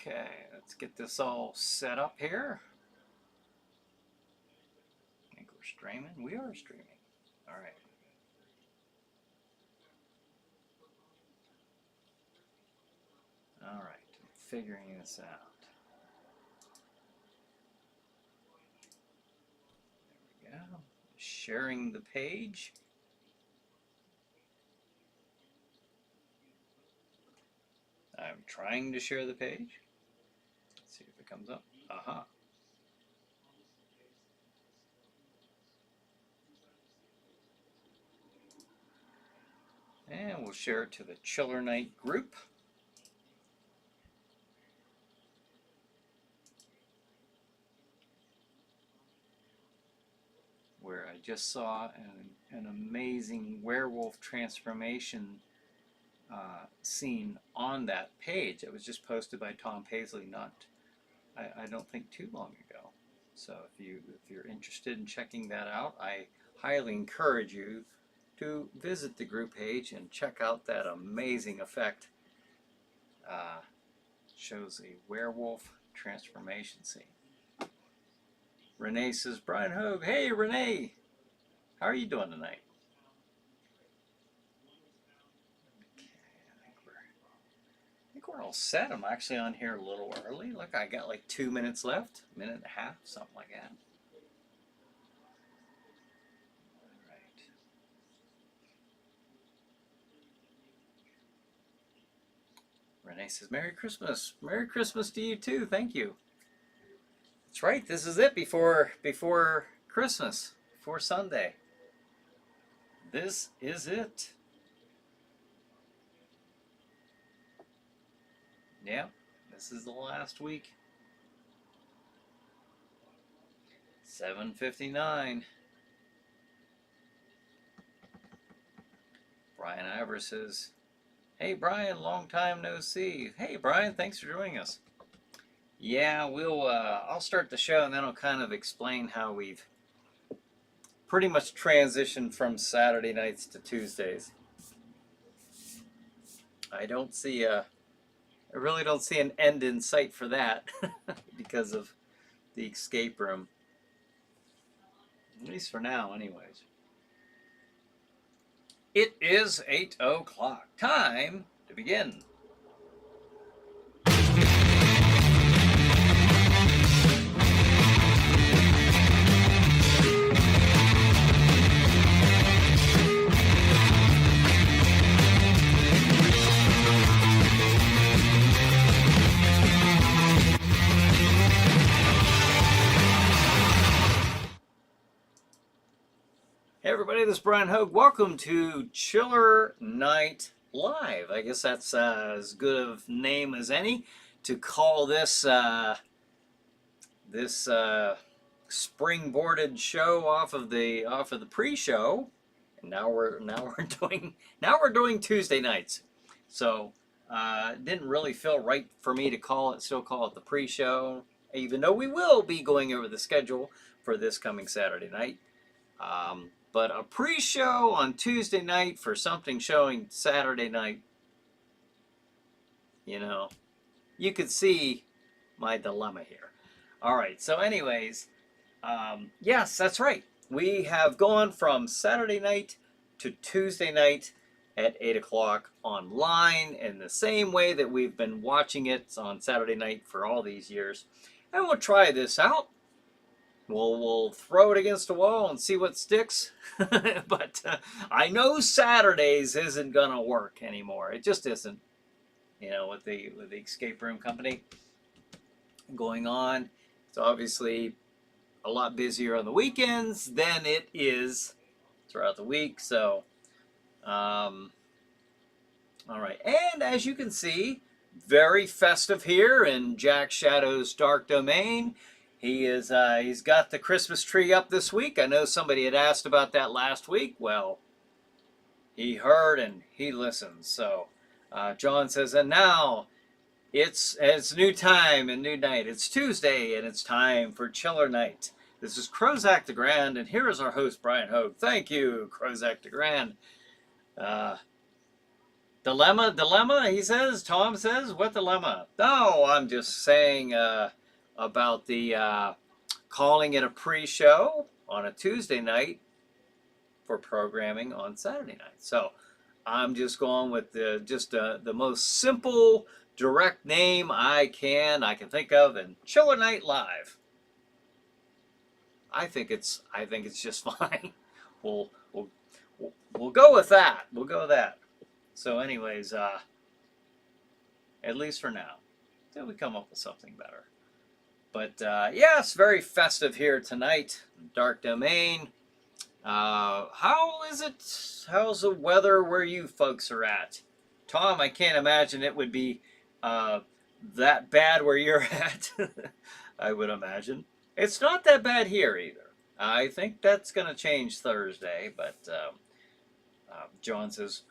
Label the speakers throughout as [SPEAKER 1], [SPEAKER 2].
[SPEAKER 1] Okay, let's get this all set up here. I think we're streaming. We are streaming. All right. All right, I'm figuring this out. There we go. Sharing the page. I'm trying to share the page. Let's see if it comes up. Aha. And we'll share it to the ChillerNight group. Where I just saw an amazing werewolf transformation scene on that page. It was just posted by Tom Paisley I don't think too long ago. So if you're interested in checking that out, I highly encourage you to visit the group page and check out that amazing effect. Shows a werewolf transformation scene. Renee says, Brian Hogue, hey Renee, how are you doing tonight? Okay, I think we're all set. I'm actually on here a little early. Look, I got like 2 minutes left, minute and a half, something like that. All right. Renee says, Merry Christmas. Merry Christmas to you too. Thank you. That's right. This is it before Christmas, before Sunday. This is it. Yeah, this is the last week. 7:59. Brian Ivor says, hey Brian, long time no see. Hey Brian, thanks for joining us. Yeah, I'll start the show and then I'll kind of explain how we've pretty much transitioned from Saturday nights to Tuesdays. I really don't see an end in sight for that because of the escape room. At least for now, anyways. It is 8 o'clock. Time to begin. Hey everybody, this is Brian Hogue. Welcome to Chiller Night Live. I guess that's as good of name as any to call this springboarded show off of the pre-show. And now we're doing Tuesday nights. So it didn't really feel right for me to still call it the pre-show, even though we will be going over the schedule for this coming Saturday night. But a pre-show on Tuesday night for something showing Saturday night, you could see my dilemma here. All right, so anyways, yes, that's right. We have gone from Saturday night to Tuesday night at 8 o'clock online in the same way that we've been watching it on Saturday night for all these years. And we'll try this out. We'll throw it against a wall and see what sticks. But I know Saturdays isn't gonna work anymore. It just isn't. With the escape room company going on, it's obviously a lot busier on the weekends than it is throughout the week. So, all right. And as you can see, very festive here in Jack Shadow's Dark Domain. He's got the Christmas tree up this week. I know somebody had asked about that last week. Well, he heard and he listened. So John says, and now it's new time and new night. It's Tuesday and it's time for Chiller Night. This is Crozak the Grand, and here is our host, Brian Hogue. Thank you, Crozak the Grand. Dilemma, he says, Tom says, what dilemma? No, I'm just saying about the calling it a pre-show on a Tuesday night for programming on Saturday night. So I'm just going with the most simple, direct name I can think of, and ChillerNight Live. I think it's just fine. We'll we'll we'll go with that. We'll go with that. So, anyways, at least for now, till we come up with something better. But yes, very festive here tonight. Dark Domain. How is it? How's the weather where you folks are at? Tom, I can't imagine it would be that bad where you're at. I would imagine. It's not that bad here either. I think that's going to change Thursday, but John says,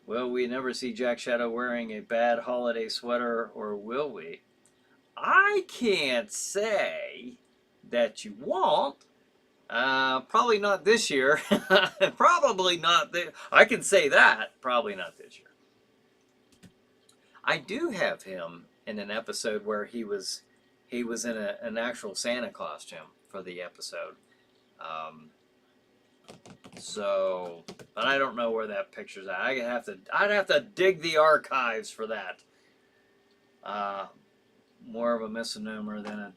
[SPEAKER 1] will we never see Jack Shadow wearing a bad holiday sweater, or will we? I can't say that you won't. Probably not this year. Probably not this. I can say that. Probably not this year. I do have him in an episode where he was in an actual Santa costume for the episode. So, but I don't know where that picture's at. I'd have to dig the archives for that. More of a misnomer than a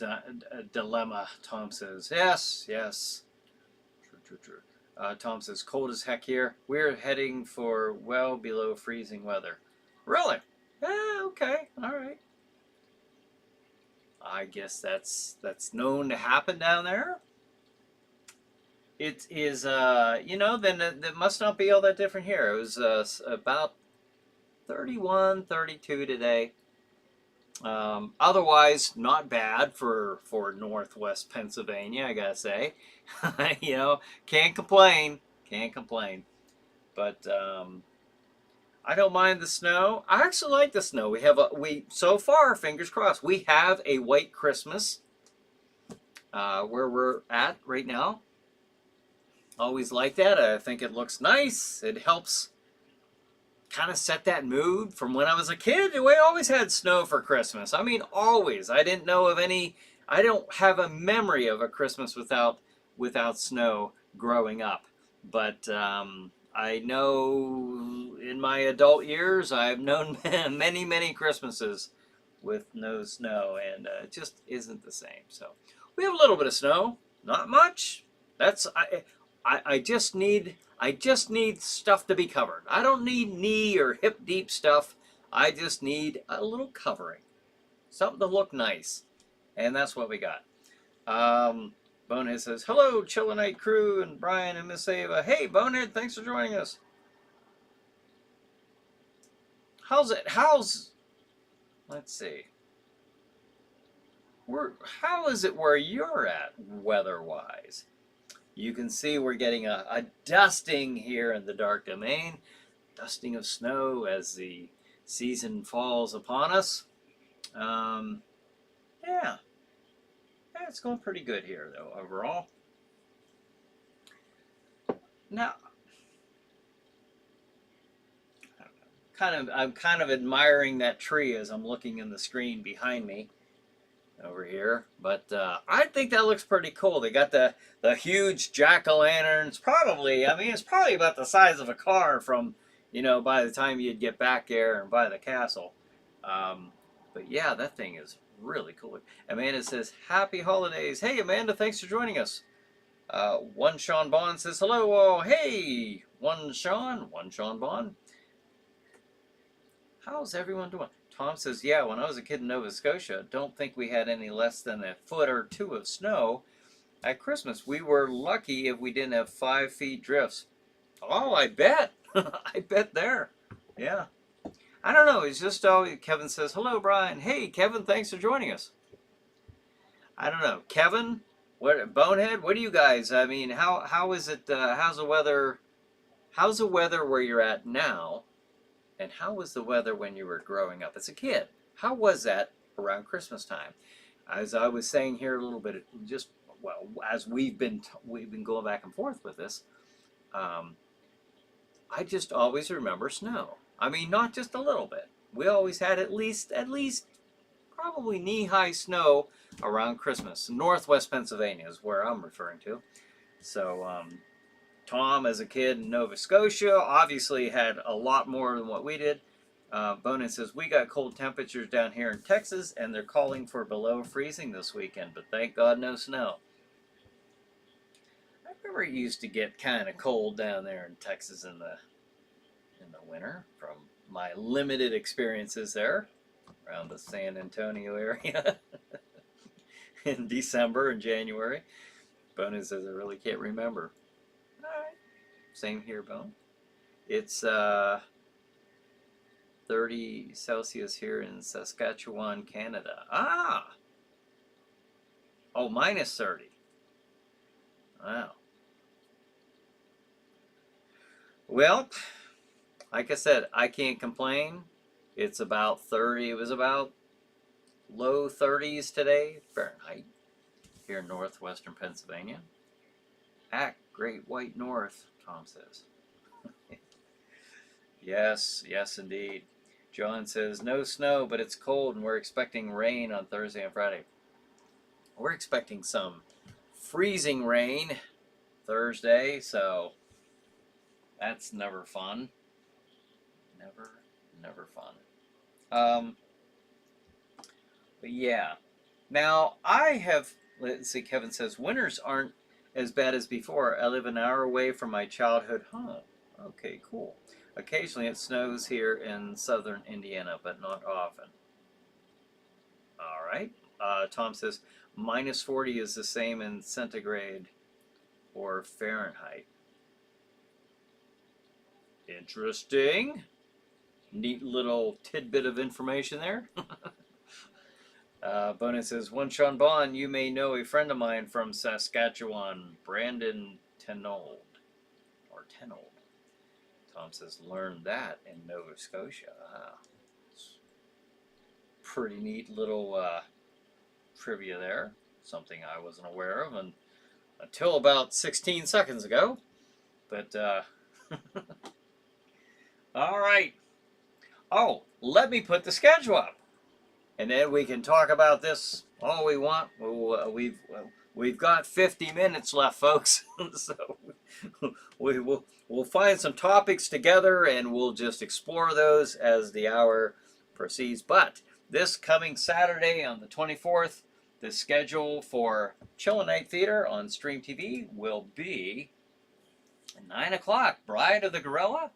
[SPEAKER 1] dilemma, Tom says. Yes, yes. True. Tom says, cold as heck here. We're heading for well below freezing weather. Really? Yeah, okay, all right. I guess that's known to happen down there. It is, then it must not be all that different here. It was about 31, 32 today. Otherwise, not bad for Northwest Pennsylvania, I gotta say. Can't complain. But I don't mind the snow. I actually like the snow. So far, fingers crossed, we have a white Christmas where we're at right now. Always like that. I think it looks nice. It helps kind of set that mood from when I was a kid. We always had snow for Christmas. I mean, always. I don't have a memory of a Christmas without snow growing up. But I know in my adult years, I've known many, many Christmases with no snow, and it just isn't the same. So we have a little bit of snow, not much. I just need stuff to be covered. I don't need knee or hip deep stuff. I just need a little covering, something to look nice, and that's what we got. Bonehead says, hello, ChillerNight crew and Brian and Miss Ava. Hey, Bonehead, thanks for joining us. Let's see. How is it where you're at weather-wise? You can see we're getting a dusting here in the Dark Domain. Dusting of snow as the season falls upon us. Yeah, it's going pretty good here, though, overall. Now, I'm kind of admiring that tree as I'm looking in the screen behind me over here, but I think that looks pretty cool. They got the huge jack-o'-lanterns. It's probably about the size of a car from, by the time you'd get back there and by the castle. But yeah, that thing is really cool. Amanda says, happy holidays. Hey, Amanda, thanks for joining us. One Sean Bond says, hello all. Hey, one Sean Bond. How's everyone doing? Tom says, yeah, when I was a kid in Nova Scotia, don't think we had any less than a foot or two of snow at Christmas. We were lucky if we didn't have 5 feet drifts. Oh, I bet. I bet there. Yeah. I don't know. It's just Kevin says, hello, Brian. Hey, Kevin, thanks for joining us. I don't know. Kevin, Bonehead, what do you guys, how is it, how's the weather where you're at now? And how was the weather when you were growing up as a kid? How was that around Christmas time? As I was saying here a little bit, as we've been going back and forth with this, I just always remember snow. I mean, not just a little bit. We always had at least probably knee-high snow around Christmas. Northwest Pennsylvania is where I'm referring to. So Tom, as a kid in Nova Scotia, obviously had a lot more than what we did. Bonin says, we got cold temperatures down here in Texas, and they're calling for below freezing this weekend, but thank God no snow. I remember it used to get kind of cold down there in Texas in the winter from my limited experiences there around the San Antonio area in December and January. Bonin says, I really can't remember. All right. Same here, Bone. It's 30 Celsius here in Saskatchewan, Canada. Ah! Oh, minus 30. Wow. Well, like I said, I can't complain. It's about 30. It was about low 30s today, Fahrenheit, here in northwestern Pennsylvania. Great White North, Tom says. Yes, yes, indeed. John says, no snow, but it's cold, and we're expecting rain on Thursday and Friday. We're expecting some freezing rain Thursday, so that's never fun. Never fun. But yeah. Now, let's see, Kevin says, winters aren't as bad as before. I live an hour away from my childhood home. Okay, cool. Occasionally it snows here in southern Indiana, but not often. All right. Tom says, minus 40 is the same in centigrade or Fahrenheit. Interesting. Neat little tidbit of information there. Bonin says, one Sean Bond, you may know a friend of mine from Saskatchewan, Brandon Tenold. Tom says, learned that in Nova Scotia. Pretty neat little trivia there. Something I wasn't aware of until about 16 seconds ago. But, all right. Oh, let me put the schedule up. And then we can talk about this all we want. We've got 50 minutes left, folks. So we'll find some topics together, and we'll just explore those as the hour proceeds. But this coming Saturday on the 24th, the schedule for ChillerNight Theater on Stream TV will be 9 o'clock, Bride of the Gorilla,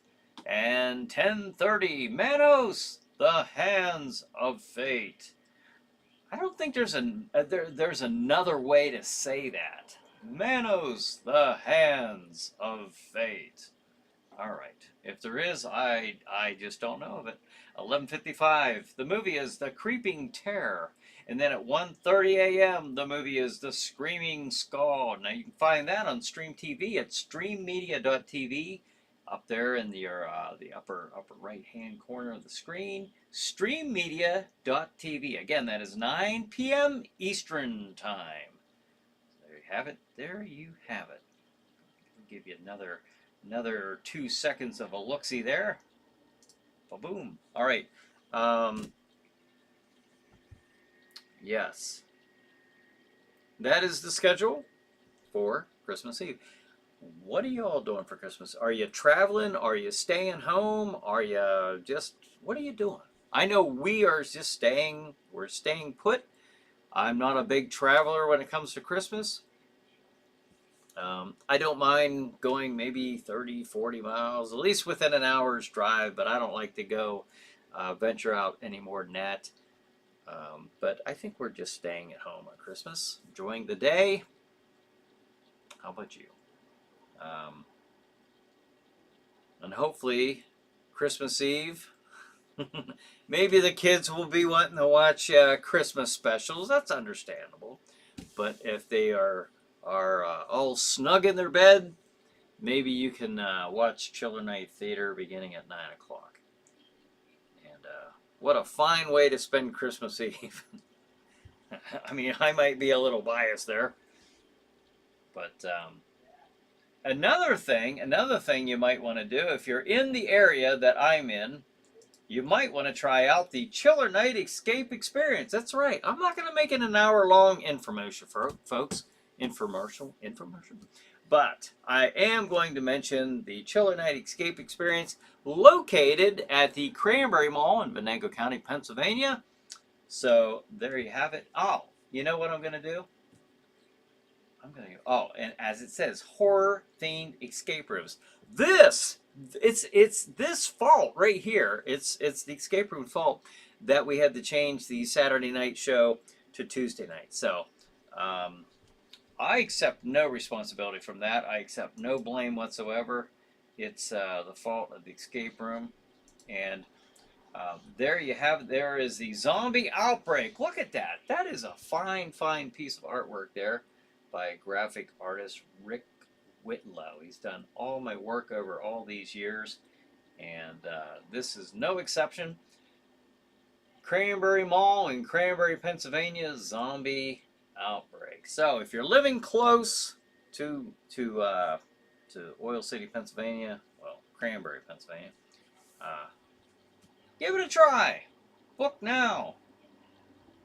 [SPEAKER 1] and 10:30, Manos, the Hands of Fate. I don't think there's there's another way to say that. Manos, the Hands of Fate. All right. If there is, I just don't know of it. 11:55. The movie is The Creeping Terror. And then at 1:30 a.m., the movie is The Screaming Skull. Now, you can find that on Stream TV at streammedia.tv. Up there in the upper right-hand corner of the screen. Streammedia.tv. Again, that is 9 p.m. Eastern Time. There you have it. There you have it. I'll give you another 2 seconds of a look-see there. Ba-boom. All right. Yes. That is the schedule for Christmas Eve. What are you all doing for Christmas? Are you traveling? Are you staying home? Are you what are you doing? I know we are just we're staying put. I'm not a big traveler when it comes to Christmas. I don't mind going maybe 30, 40 miles, at least within an hour's drive, but I don't like to go venture out any more than that. But I think we're just staying at home on Christmas, enjoying the day. How about you? And hopefully Christmas Eve, maybe the kids will be wanting to watch Christmas specials. That's understandable. But if they are all snug in their bed, maybe you can watch ChillerNight Theater beginning at 9 o'clock. And what a fine way to spend Christmas Eve. I mean, I might be a little biased there. But another thing you might want to do, if you're in the area that I'm in, you might want to try out the ChillerNight Escape Experience. That's right. I'm not going to make it an hour-long infomercial, folks. Infomercial. But I am going to mention the ChillerNight Escape Experience located at the Cranberry Mall in Venango County, Pennsylvania. So there you have it. Oh, you know what I'm going to do? I'm going to go, and as it says, horror-themed escape rooms. It's this fault right here. It's the escape room fault that we had to change the Saturday night show to Tuesday night. So I accept no responsibility from that. I accept no blame whatsoever. It's the fault of the escape room. And there you have it. There is the zombie outbreak. Look at that. That is a fine, fine piece of artwork there by graphic artist Rick Whitlow. He's done all my work over all these years, and this is no exception. Cranberry Mall in Cranberry, Pennsylvania, zombie outbreak. So if you're living close to Oil City, Pennsylvania, well, Cranberry, Pennsylvania, give it a try. Book now.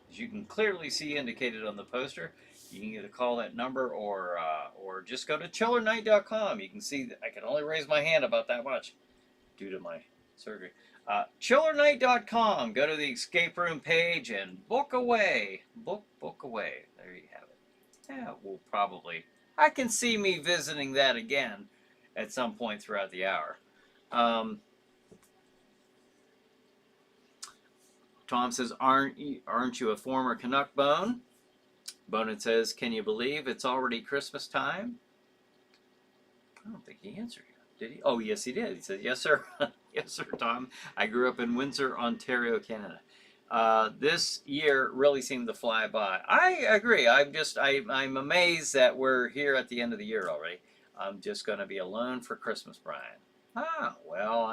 [SPEAKER 1] As you can clearly see indicated on the poster, you can either call that number or just go to ChillerNight.com. You can see that I can only raise my hand about that much due to my surgery. ChillerNight.com. Go to the escape room page and book away. Book away. There you have it. Yeah, we'll probably. I can see me visiting that again at some point throughout the hour. Tom says, aren't you a former Canuck Bone? Bonin says, can you believe it's already Christmas time? I don't think he answered you. Did he? Oh, yes, he did. He said, yes, sir. Yes, sir, Tom. I grew up in Windsor, Ontario, Canada. This year really seemed to fly by. I agree. I'm amazed that we're here at the end of the year already. I'm just going to be alone for Christmas, Brian. Well,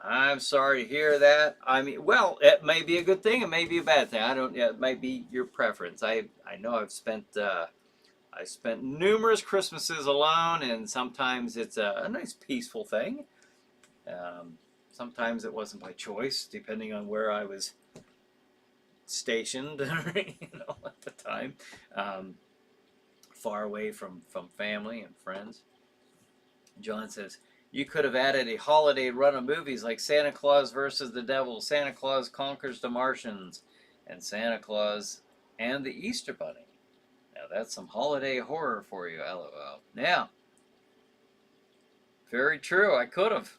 [SPEAKER 1] I'm sorry to hear that. I mean, well, it may be a good thing. It may be a bad thing. I don't. Yeah, it might be your preference. I know I've spent numerous Christmases alone, and sometimes it's a nice peaceful thing. Sometimes it wasn't by choice, depending on where I was stationed, at the time, far away from family and friends. John says, you could have added a holiday run of movies like Santa Claus versus the Devil, Santa Claus Conquers the Martians, and Santa Claus and the Easter Bunny. Now that's some holiday horror for you, LOL. Now, very true. I could have.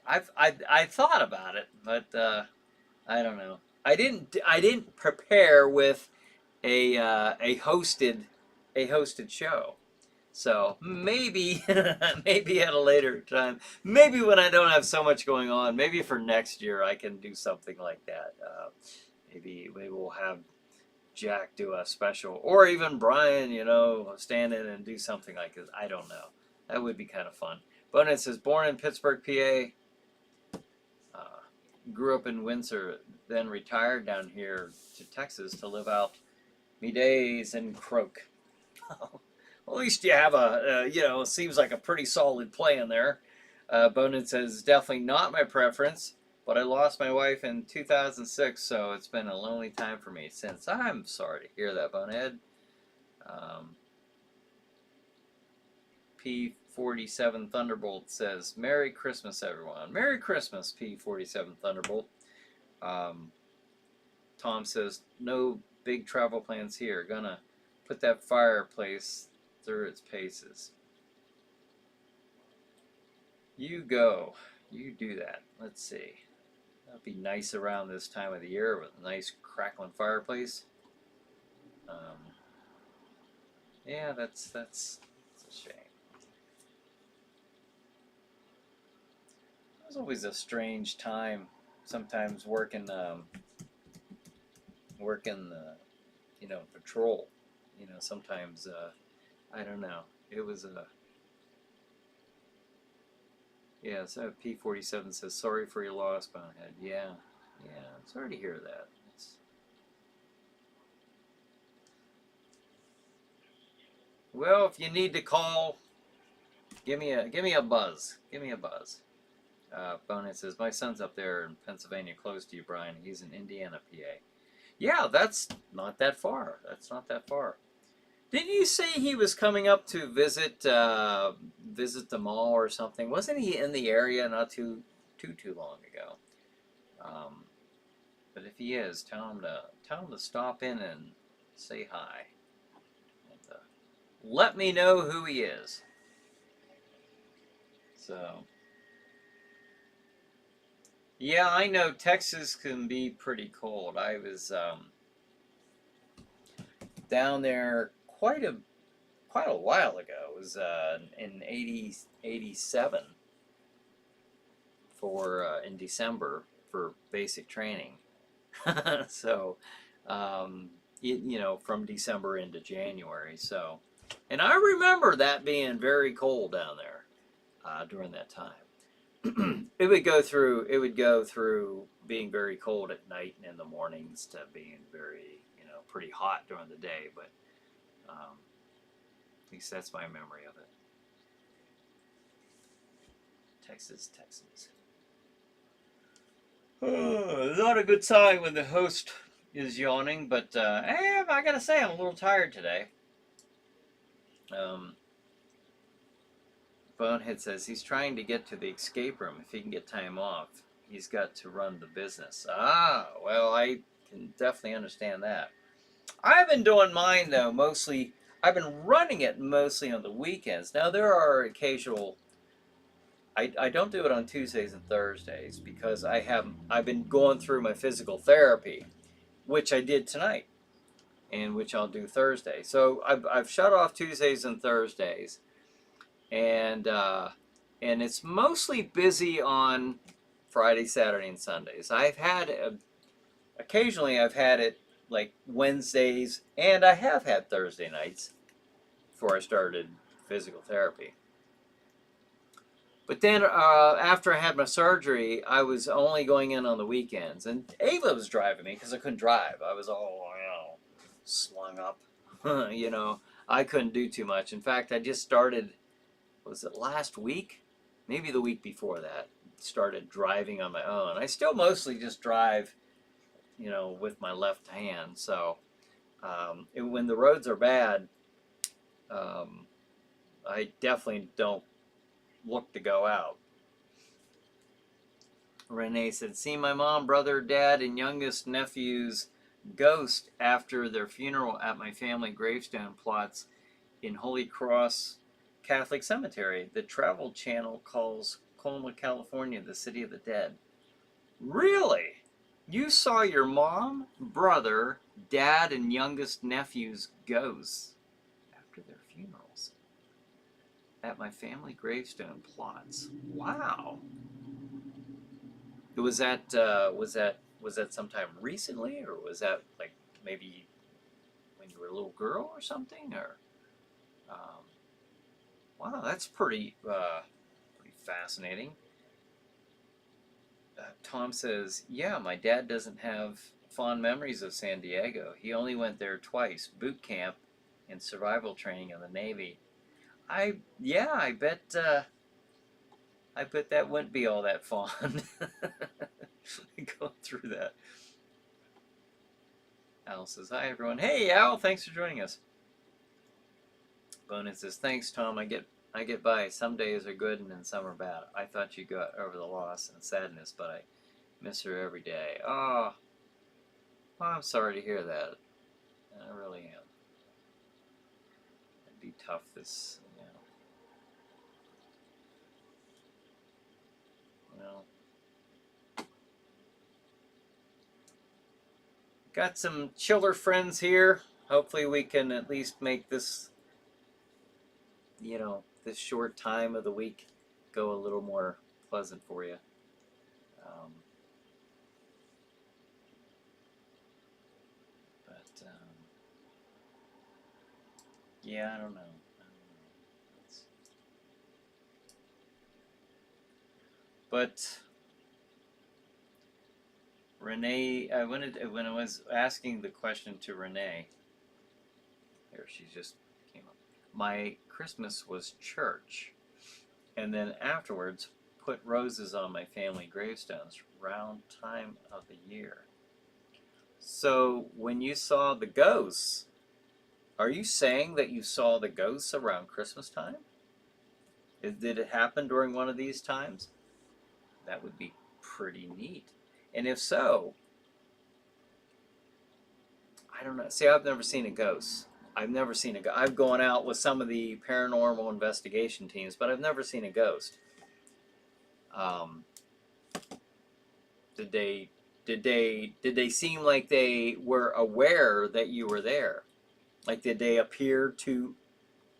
[SPEAKER 1] I thought about it, but I don't know. I didn't prepare with a hosted show. So maybe maybe at a later time, maybe when I don't have so much going on, maybe for next year I can do something like that. Maybe we'll have Jack do a special, or even Brian, stand in and do something like this. I don't know. That would be kind of fun. Bonin says, born in Pittsburgh, PA, grew up in Windsor, then retired down here to Texas to live out me days in Croak. At least you have it seems like a pretty solid plan there. Bonin says, definitely not my preference, but I lost my wife in 2006, so it's been a lonely time for me since. I'm sorry to hear that, Bonehead. P47 Thunderbolt says, Merry Christmas, everyone. Merry Christmas, P47 Thunderbolt. Tom says, no big travel plans here. Gonna put that fireplace through its paces. You go. You do that. Let's see. That'd be nice around this time of the year with a nice crackling fireplace. Yeah, that's a shame. It was always a strange time. Sometimes working patrol. Sometimes I don't know. It was a yeah. So P47 says, sorry for your loss, Bonehead. Yeah. Sorry to hear that. Well, if you need to call, give me a buzz. Give me a buzz. Bonehead says, my son's up there in Pennsylvania, close to you, Brian. He's in Indiana, PA. Yeah, that's not that far. That's not that far. Didn't you say he was coming up to visit visit the mall or something? Wasn't he in the area not too long ago? Um, but if he is, tell him to stop in and say hi. And, let me know who he is. So, yeah, I know Texas can be pretty cold. I was down there quite a while ago. It was in 87 for in December for basic training. So, you know, from December into January. So, and I remember that being very cold down there during that time. It would go through being very cold at night and in the mornings to being very, you know, pretty hot during the day. But at least that's my memory of it. Texas. Not a good sign when the host is yawning, but I gotta say, I'm a little tired today. Bonehead says he's trying to get to the escape room. If he can get time off, he's got to run the business. Ah, well, I can definitely understand that. I've been doing mine, though, mostly. I've been running it mostly on the weekends. Now, there are occasional... I don't do it on Tuesdays and Thursdays because I've been going through my physical therapy, which I did tonight, and which I'll do Thursday. So I've shut off Tuesdays and Thursdays, and it's mostly busy on Friday, Saturday, and Sundays. Occasionally I've had it like Wednesdays, and I have had Thursday nights before I started physical therapy. But then after I had my surgery, I was only going in on the weekends. And Ava was driving me because I couldn't drive. I was all, you know, slung up. You know, I couldn't do too much. In fact, I just started, was it last week? Maybe the week before that, started driving on my own. I still mostly just drive, you know, with my left hand. So when the roads are bad, I definitely don't look to go out. Renee said, see my mom, brother, dad, and youngest nephew's ghost after their funeral at my family gravestone plots in Holy Cross Catholic Cemetery. The Travel Channel calls Colma, California, the city of the dead. Really? You saw your mom, brother, dad, and youngest nephew's ghosts after their funerals at my family gravestone plots. Wow. Was that sometime recently, or was that like maybe when you were a little girl or something? Or wow, that's pretty fascinating. Tom says, yeah, my dad doesn't have fond memories of San Diego. He only went there twice, boot camp and survival training in the Navy. I bet that wouldn't be all that fun. Going through that. Al says, hi everyone. Hey Al, thanks for joining us. Bonin says, thanks Tom, I get by. Some days are good and then some are bad. I thought you got over the loss and sadness, but I miss her every day. Oh, well, I'm sorry to hear that. I really am. It'd be tough this, you know. Got some chiller friends here. Hopefully we can at least make this, you know, this short time of the week go a little more pleasant for you. Yeah, I don't know. But Renee, when I was asking the question to Renee, there she just came up. My Christmas was church, and then afterwards put roses on my family gravestones round time of the year. So when you saw the ghosts, are you saying that you saw the ghosts around Christmas time? Did it happen during one of these times? That would be pretty neat. And if so, I don't know. See, I've never seen a ghost. I've never seen a ghost. I've gone out with some of the paranormal investigation teams, but I've never seen a ghost. Um, did they seem like they were aware that you were there? Like, did they appear to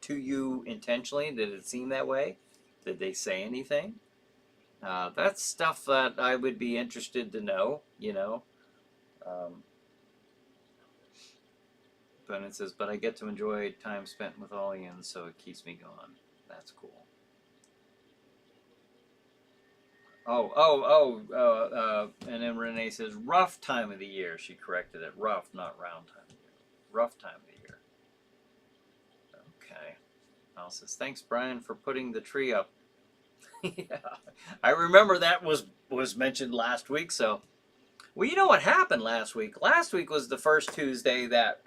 [SPEAKER 1] you intentionally? Did it seem that way? Did they say anything? That's stuff that I would be interested to know, you know. But it says, but I get to enjoy time spent with Olian, so it keeps me going. That's cool. And then Renee says, rough time of the year. She corrected it. Rough, not round time of the year. Rough time of the year. Okay. Al says, thanks, Brian, for putting the tree up. Yeah. I remember that was mentioned last week, so. Well, you know what happened last week? Last week was the first Tuesday that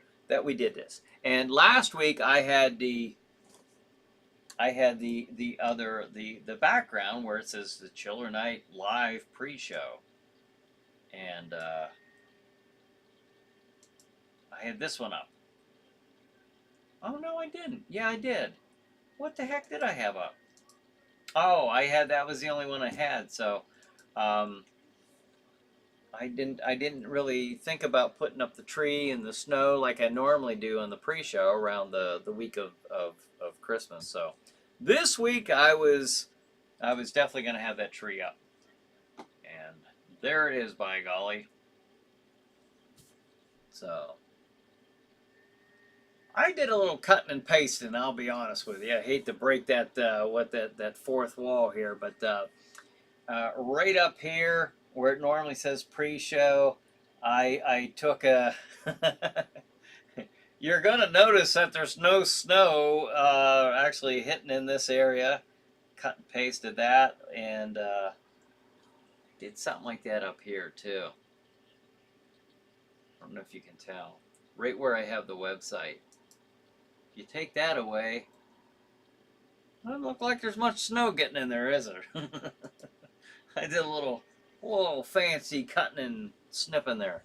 [SPEAKER 1] we did this. And last week I had the background where it says the ChillerNight live pre-show. And I had this one up. Oh, no, I didn't. Yeah, I did. What the heck did I have up? Oh, that was the only one I had. So I didn't really think about putting up the tree in the snow like I normally do on the pre-show around the week of Christmas. So this week I was definitely going to have that tree up. And there it is, by golly. So I did a little cutting and pasting, I'll be honest with you. I hate to break that fourth wall here, but right up here where it normally says pre-show, I took a you're gonna notice that there's no snow actually hitting in this area. Cut and pasted that, and did something like that up here too. I don't know if you can tell. Right where I have the website. If you take that away, it doesn't look like there's much snow getting in there, is there? I did a little fancy cutting and snipping there.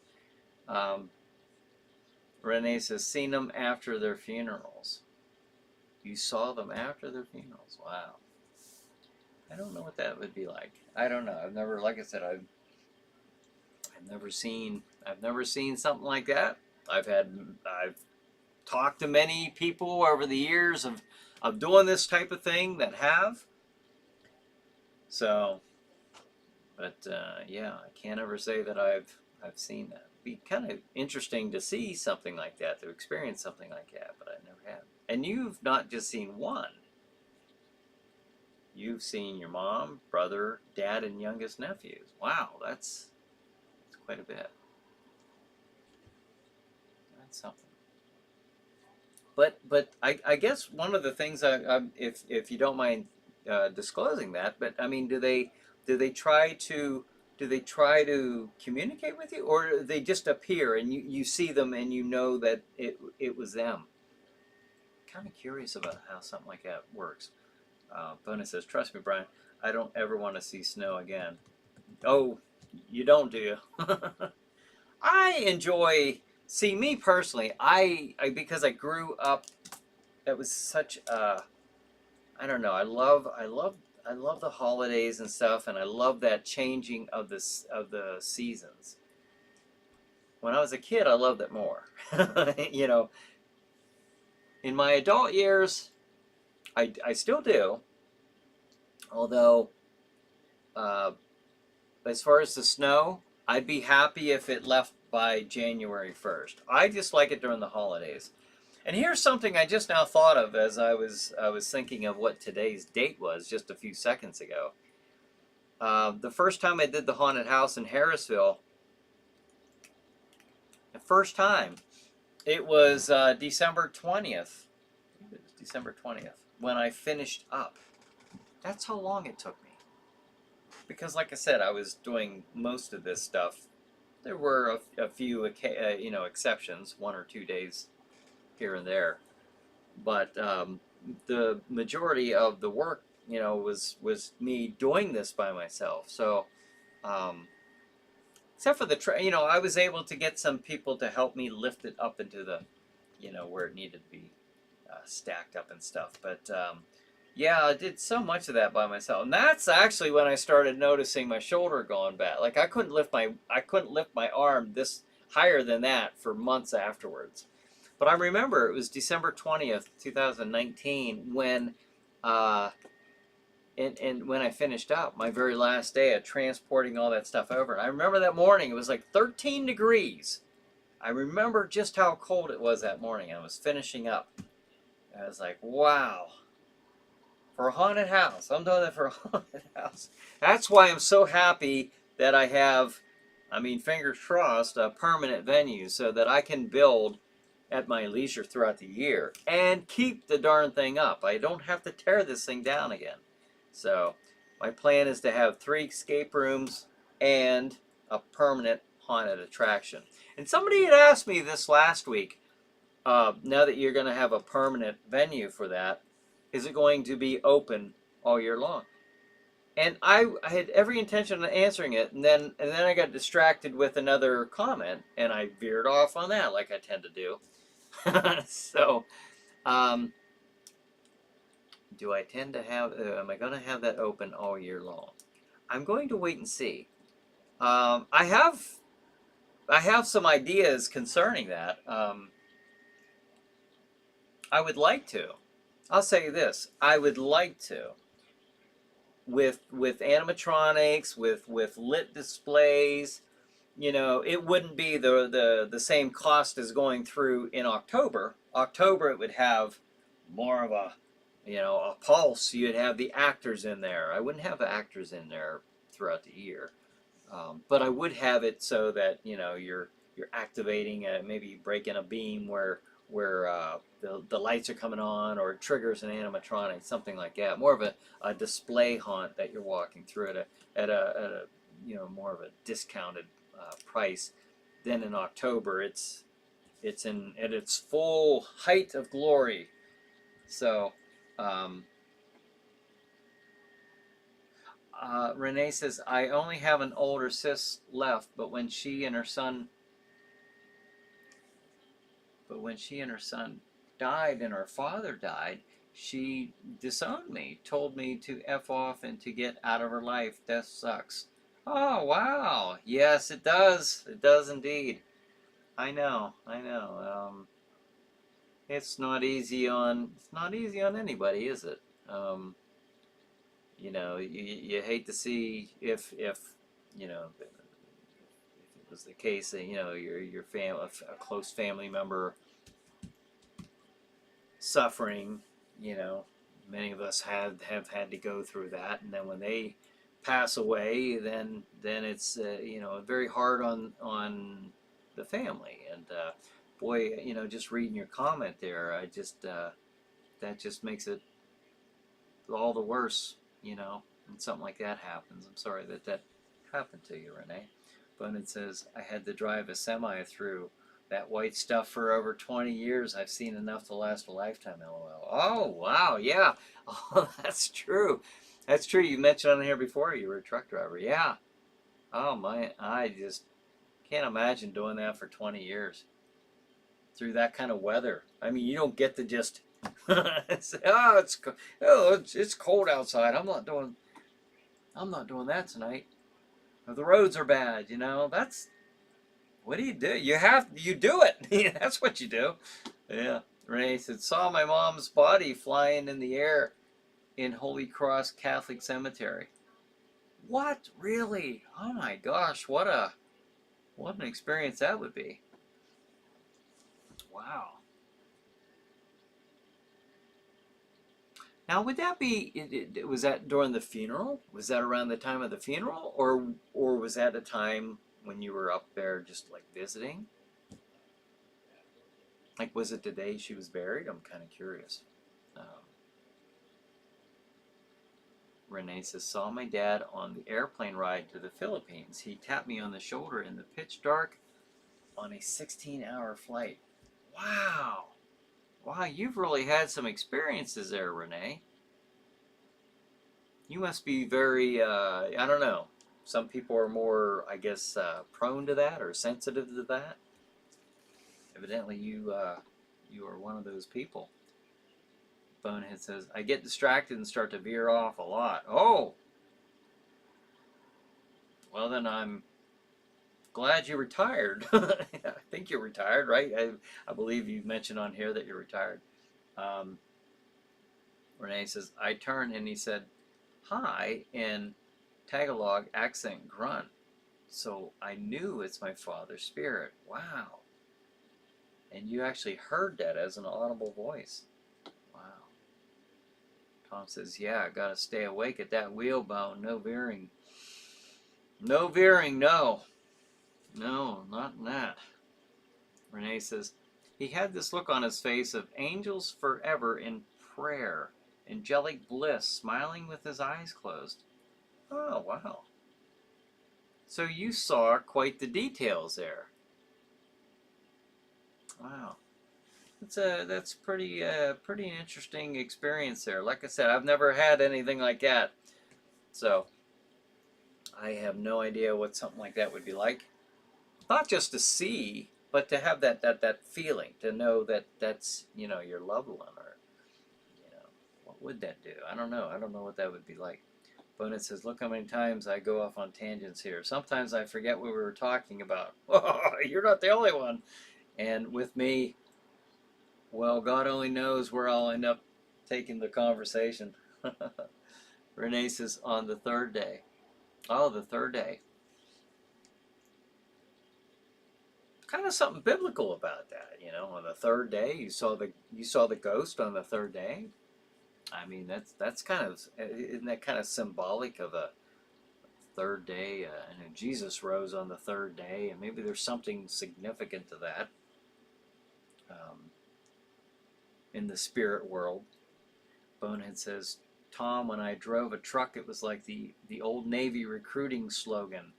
[SPEAKER 1] Renee says, seen them after their funerals. You saw them after their funerals? Wow. I don't know what that would be like. I don't know. I've never, like I said, I've never seen something like that. I've talked to many people over the years of doing this type of thing that have. So, but yeah, I can't ever say that I've seen that. It'd be kind of interesting to see something like that, to experience something like that, but I never have. And you've not just seen one. You've seen your mom, brother, dad, and youngest nephews. Wow, that's quite a bit. That's something. But I guess one of the things, if you don't mind disclosing that, but I mean, do they try to communicate with you, or they just appear and you see them and you know that it was them? Kind of curious about how something like that works. Bonus says, trust me, Brian, I don't ever want to see snow again. Oh, you don't, do you? I enjoy, see, me personally, I because I grew up, that was such a, I don't know, I love the holidays and stuff, and I love that changing of the seasons. When I was a kid, I loved it more. You know, in my adult years, I still do. Although, as far as the snow, I'd be happy if it left by January 1st. I just like it during the holidays. And here's something I just now thought of as I was thinking of what today's date was just a few seconds ago. The first time I did the haunted house in Harrisville, the first time, it was December 20th. It was December 20th when I finished up. That's how long it took me. because, like I said, I was doing most of this stuff. There were a few, exceptions, 1 or 2 days here and there, but the majority of the work, was me doing this by myself. So, um, except for I was able to get some people to help me lift it up into the, where it needed to be stacked up and stuff. But yeah, I did so much of that by myself, and that's actually when I started noticing my shoulder going bad. Like I couldn't lift my arm this higher than that for months afterwards. But I remember it was December 20th, 2019, when uh, and when I finished up my very last day of transporting all that stuff over. And I remember that morning, it was like 13 degrees. I remember just how cold it was that morning. I was finishing up. I was like, wow, for a haunted house. I'm doing it for a haunted house. That's why I'm so happy that I have, fingers crossed, a permanent venue so that I can build at my leisure throughout the year and keep the darn thing up. I don't have to tear this thing down again. So my plan is to have 3 escape rooms and a permanent haunted attraction. And somebody had asked me this last week, now that you're going to have a permanent venue for that, is it going to be open all year long? And I had every intention of answering it, and then I got distracted with another comment, and I veered off on that like I tend to do. So, do I tend to have? Am I going to have that open all year long? I'm going to wait and see. I have some ideas concerning that. I would like to. I'll say this: I would like to, with animatronics, with lit displays. It wouldn't be the same cost as going through in October. October, it would have more of a pulse. You'd have the actors in there. I wouldn't have the actors in there throughout the year, but I would have it so that you're activating, maybe breaking a beam where the lights are coming on, or it triggers an animatronic, something like that. More of a display haunt that you're walking through at a more of a discounted price. Then in October, it's at its full height of glory. So, Renee says, I only have an older sis left, but when she and her son died and her father died, she disowned me, told me to F off and to get out of her life. Death sucks. Oh, wow. Yes, it does. It does indeed. I know. It's not easy on anybody, is it? You hate to see if it was the case that your a close family member suffering. Many of us have had to go through that, and then when they pass away, then it's very hard on the family. And boy, just reading your comment there, I just that just makes it all the worse, when something like that happens. I'm sorry that happened to you, Renee. But it says, I had to drive a semi through that white stuff for over 20 years. I've seen enough to last a lifetime, LOL. Oh, wow, yeah. Oh, that's true. That's true. You mentioned on here before you were a truck driver. Yeah. Oh, my. I just can't imagine doing that for 20 years through that kind of weather. You don't get to just say, it's cold outside. I'm not doing that tonight. Or the roads are bad. That's what do? You do it. That's what you do. Yeah. Renee said, saw my mom's body flying in the air in Holy Cross Catholic Cemetery. What? Really? Oh my gosh, what an experience that would be. Wow. Now, would that be, was that during the funeral? Was that around the time of the funeral? Or was that a time when you were up there just like visiting? Like, was it the day she was buried? I'm kind of curious. Renee says, saw my dad on the airplane ride to the Philippines. He tapped me on the shoulder in the pitch dark on a 16-hour flight. Wow. Wow, you've really had some experiences there, Renee. You must be very, I don't know. Some people are more, I guess, prone to that or sensitive to that. Evidently, you are one of those people. Bonehead says, I get distracted and start to veer off a lot. Oh! Well, then I'm glad you retired. I think you're retired, right? I believe you mentioned on here that you're retired. Renee says, I turned and he said, hi, in Tagalog accent grunt. So I knew it's my father's spirit. Wow. And you actually heard that as an audible voice. Wow. Tom says, yeah, I gotta stay awake at that wheel, Bone. No veering. No veering, no. No, not in that. Renee says, he had this look on his face of angels forever in prayer, angelic bliss, smiling with his eyes closed. Oh, wow. So you saw quite the details there. Wow. That's pretty interesting experience there. Like I said, I've never had anything like that. So I have no idea what something like that would be like. Not just to see, but to have that feeling, to know that that's, your loved one, or, what would that do? I don't know. I don't know what that would be like. Bonet says, look how many times I go off on tangents here. Sometimes I forget what we were talking about. Oh, you're not the only one. And with me, well, God only knows where I'll end up taking the conversation. Renee says, on the third day. Oh, the third day. Kind of something biblical about that, on the third day you saw the ghost on the third day. I mean, that's kind of, isn't that kind of symbolic of a third day? And Jesus rose on the third day, and maybe there's something significant to that in the spirit world. Bonehead says, Tom, when I drove a truck, it was like the old Navy recruiting slogan.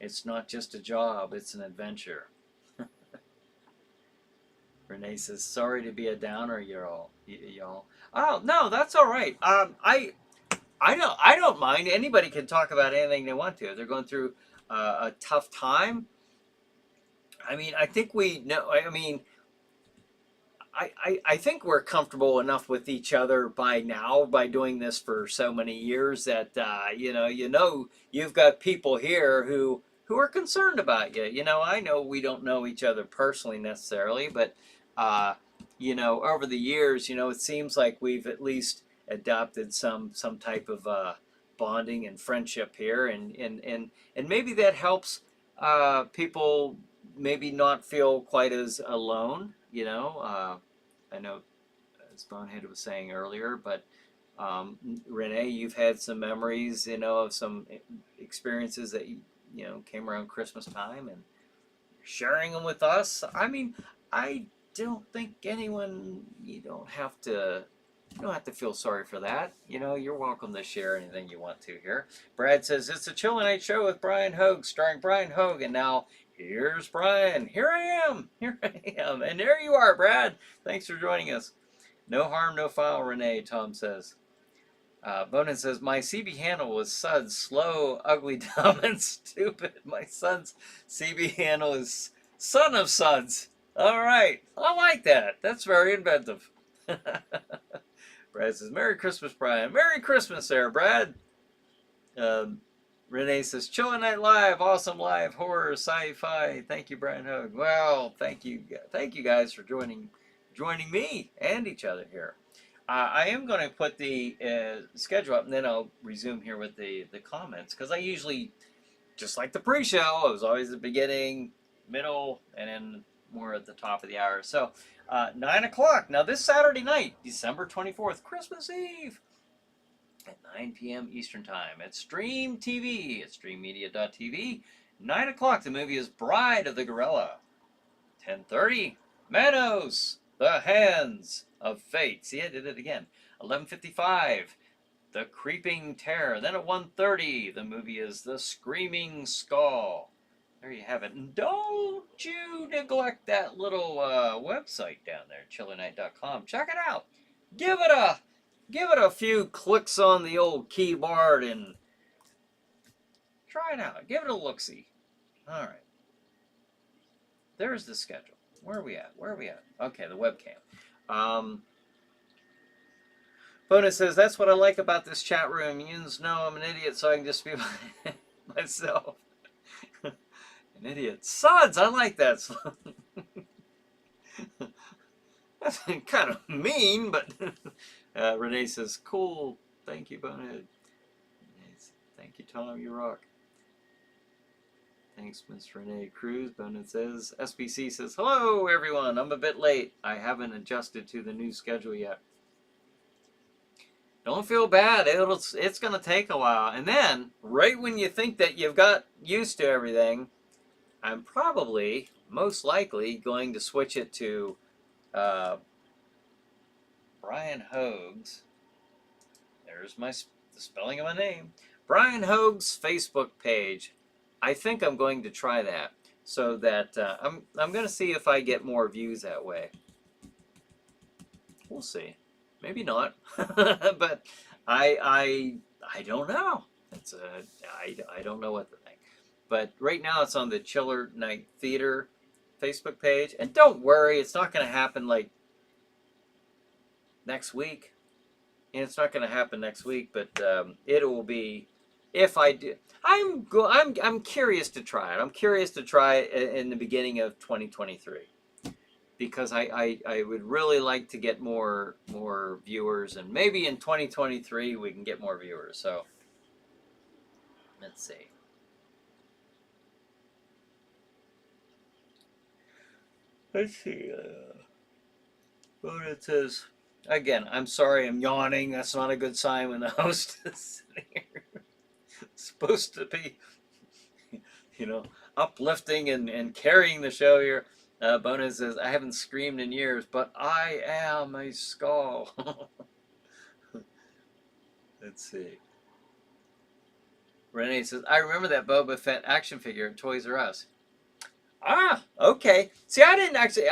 [SPEAKER 1] It's not just a job, it's an adventure. Renee says, sorry to be a downer, y'all. Oh, no, that's all right. I don't mind. Anybody can talk about anything they want to. If they're going through a tough time. I mean, I think we know. I mean, I think we're comfortable enough with each other by now, by doing this for so many years, that you've got people here who are concerned about you. I know we don't know each other personally necessarily, but over the years, it seems like we've at least adopted some type of bonding and friendship here, and maybe that helps people maybe not feel quite as alone. I know, as Bonehead was saying earlier, but Renee, you've had some memories, of some experiences that came around Christmas time, and sharing them with us. I mean, I don't think anyone. You don't have to feel sorry for that. You're welcome to share anything you want to here. Brad says, it's a ChillerNight show with Brian Hogue, starring Brian Hogue, and now here's Brian. Here I am. And there you are, Brad. Thanks for joining us. No harm, no foul, Renee, Tom says. Bonin says, my CB handle was Suds, slow, ugly, dumb, and stupid. My son's CB handle is Son of Suds. All right. I like that. That's very inventive. Brad says, Merry Christmas, Brian. Merry Christmas there, Brad. Renee says, ChillerNight Live, awesome live horror, sci-fi. Thank you, Brian Hogue. Well, thank you guys for joining me and each other here. I am going to put the schedule up, and then I'll resume here with the comments, because I usually, just like the pre-show, I was always at the beginning, middle, and then more at the top of the hour. So 9 o'clock. Now this Saturday night, December 24th, Christmas Eve, at 9 p.m. Eastern Time at Stream TV, at streammedia.tv. 9 o'clock, the movie is Bride of the Gorilla. 10:30, Manos, The Hands of Fate. See, I did it again. 11:55, The Creeping Terror. Then at 1:30, the movie is The Screaming Skull. There you have it. And don't you neglect that little website down there, ChillerNight.com. Check it out. Give it a few clicks on the old keyboard and try it out. Give it a look-see. All right. There's the schedule. Where are we at? Okay, the webcam. Bonus says, that's what I like about this chat room. Yins know I'm an idiot, so I can just be myself. An idiot. Suds, I like that. That's kind of mean, but Renee says, cool. Thank you, Bonehead. Thank you, Tom. You rock. Thanks, Miss Renee Cruz. Bonehead says, SBC says, hello, everyone. I'm a bit late. I haven't adjusted to the new schedule yet. Don't feel bad. It's going to take a while. And then, right when you think that you've got used to everything, I'm probably, most likely, going to switch it to Brian Hoag's. There's the spelling of my name. Brian Hoag's Facebook page. I think I'm going to try that so that I'm going to see if I get more views that way. We'll see. Maybe not, but I don't know. I don't know what to think. But right now it's on the Chiller Night Theater Facebook page, and don't worry, it's not going to happen like next week. And it's not going to happen next week, but it will be if I do. I'm curious to try it. I'm curious to try it in the beginning of 2023. Because I would really like to get more viewers, and maybe in 2023 we can get more viewers. So let's see. What it says again. I'm sorry, I'm yawning. That's not a good sign when the host is sitting here. It's supposed to be, uplifting and carrying the show here. Bonus says, I haven't screamed in years, but I am a skull. Let's see. Renee says, I remember that Boba Fett action figure at Toys R Us. Ah, okay. See, I didn't actually,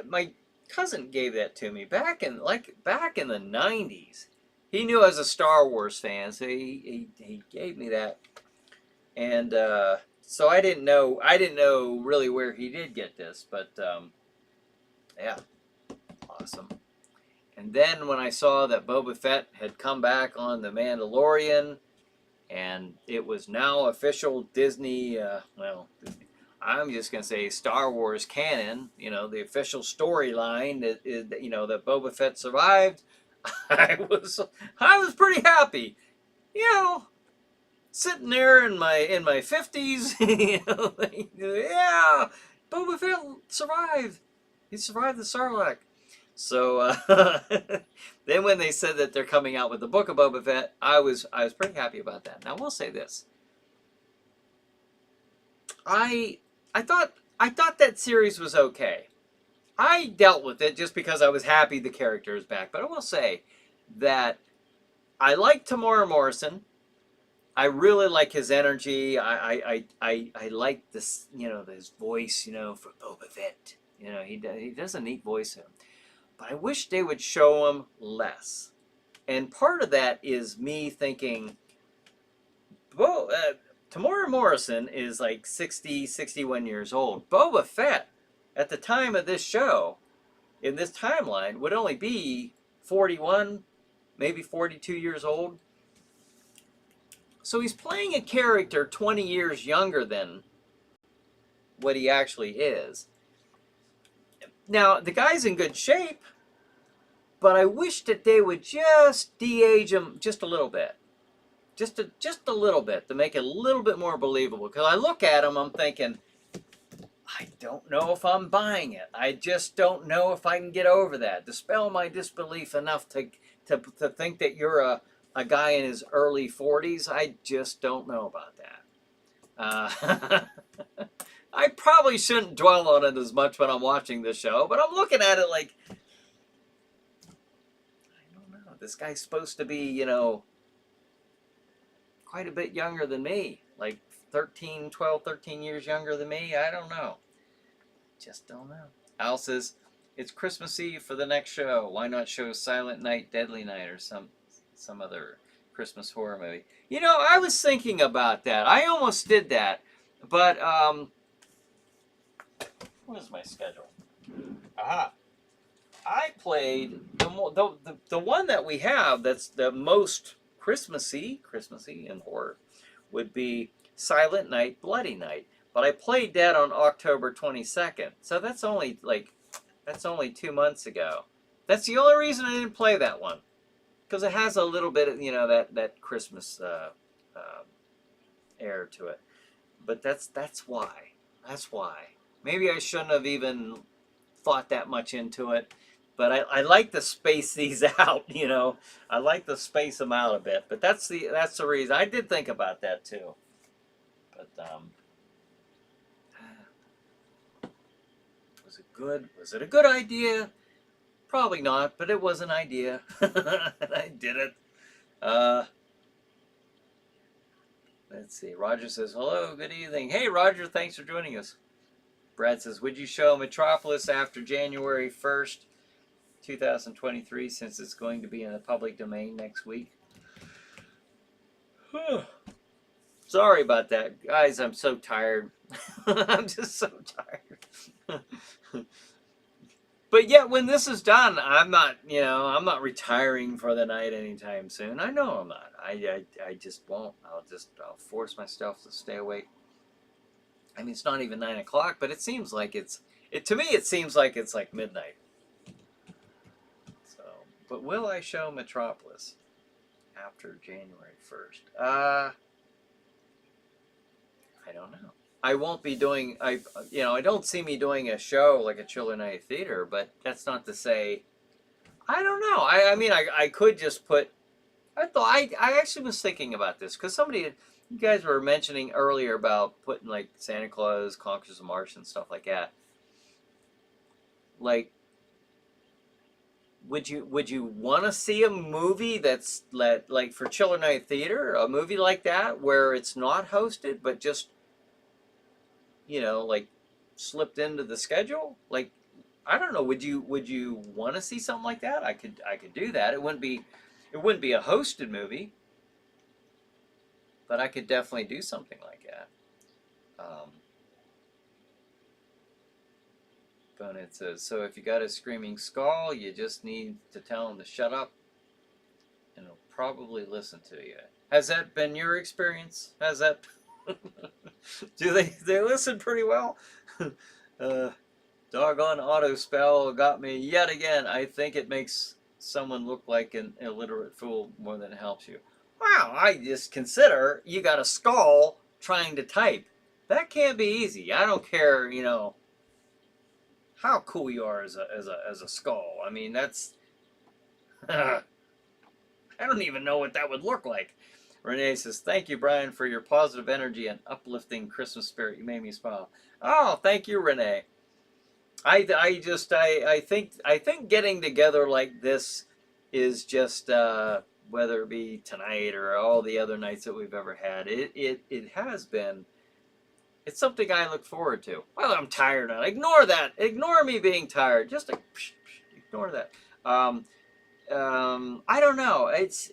[SPEAKER 1] my cousin gave that to me back in the 90s. He knew I was a Star Wars fan, so he gave me that. And, so I didn't know really where he did get this, but yeah, awesome. And then when I saw that Boba Fett had come back on The Mandalorian, and it was now official Disney, I'm just going to say Star Wars canon, the official storyline that Boba Fett survived, I was pretty happy, sitting there in my 50s, yeah, Boba Fett survived. He survived the Sarlacc. So then when they said that they're coming out with the book of Boba Fett, I was pretty happy about that. Now, I will say this. I thought that series was okay. I dealt with it just because I was happy the character is back. But I will say that I like Tamora Morrison. I really like his energy. I like this, his voice, for Boba Fett. He does a neat voice in him. But I wish they would show him less. And part of that is me thinking, Tamora Morrison is like 60, 61 years old. Boba Fett, at the time of this show, in this timeline, would only be 41, maybe 42 years old. So he's playing a character 20 years younger than what he actually is. Now, the guy's in good shape, but I wish that they would just de-age him just a little bit. Just a little bit to make it a little bit more believable. Because I look at him, I'm thinking, I don't know if I'm buying it. I just don't know if I can get over that. Dispel my disbelief enough to think that you're a guy in his early 40s. I just don't know about that. I probably shouldn't dwell on it as much when I'm watching this show, but I'm looking at it like, I don't know. This guy's supposed to be, quite a bit younger than me, like 12, 13 years younger than me. I don't know. Just don't know. Al says, it's Christmas Eve for the next show. Why not show Silent Night, Deadly Night, or some other Christmas horror movie? You know, I was thinking about that. I almost did that, but what is my schedule? Aha. I played the one that we have that's the most Christmassy in horror would be Silent Night, Bloody Night. But I played that on October 22nd. So that's only 2 months ago. That's the only reason I didn't play that one. Because it has a little bit of, that Christmas air to it. But that's why. That's why. Maybe I shouldn't have even thought that much into it. But I like to space these out, I like to space them out a bit. But that's the reason. I did think about that too. But was it a good idea? Probably not, but it was an idea. And I did it. Let's see. Roger says, hello, good evening. Hey, Roger, thanks for joining us. Brad says, would you show Metropolis after January 1st, 2023, since it's going to be in the public domain next week? Sorry about that. Guys, I'm so tired. I'm just so tired. But yet, when this is done, I'm not retiring for the night anytime soon. I know I'm not. I just won't. I'll force myself to stay awake. I mean, it's not even 9 o'clock, but it seems like to me, it seems like it's like midnight. So, but will I show Metropolis after January 1st? I don't know. I won't be doing, I don't see me doing a show like a ChillerNight Theater, but that's not to say, I don't know. I mean, I could just put, I actually was thinking about this, because you guys were mentioning earlier about putting like Santa Claus, Conquers the Martian, stuff like that. Like, would you want to see a movie that's like for ChillerNight Theater, a movie like that where it's not hosted, but just like slipped into the schedule? Like, I don't know. Would you want to see something like that? I could do that. It wouldn't be a hosted movie, but I could definitely do something like that. Bonnet says, so if you got a screaming skull, you just need to tell him to shut up, and he'll probably listen to you. Has that been your experience? Has that? Do they listen pretty well? Doggone auto spell got me yet again. I think it makes someone look like an illiterate fool more than it helps you. Wow, I just consider you got a skull trying to type. That can't be easy. I don't care, how cool you are as a skull. I mean, that's I don't even know what that would look like. Renee says, thank you, Brian, for your positive energy and uplifting Christmas spirit. You made me smile. Oh, thank you, Renee. I think getting together like this is just whether it be tonight or all the other nights that we've ever had. It has been. It's something I look forward to. Well, I'm tired of it. Ignore that. Ignore me being tired. Just ignore that. I don't know. It's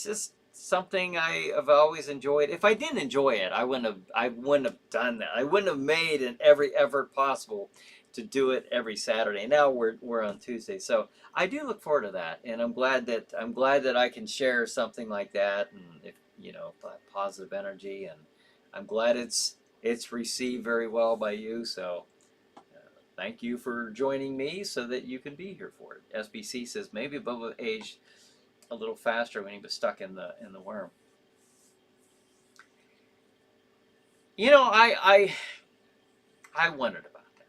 [SPEAKER 1] just something I have always enjoyed. If I didn't enjoy it, I wouldn't have done that. I wouldn't have made every effort possible to do it every Saturday. Now we're on Tuesday, so I do look forward to that, and I'm glad that I can share something like that, and if positive energy, and I'm glad it's received very well by you. So thank you for joining me so that you can be here for it. SBC says maybe Bubba aged a little faster when he was stuck in the worm. I wondered about that.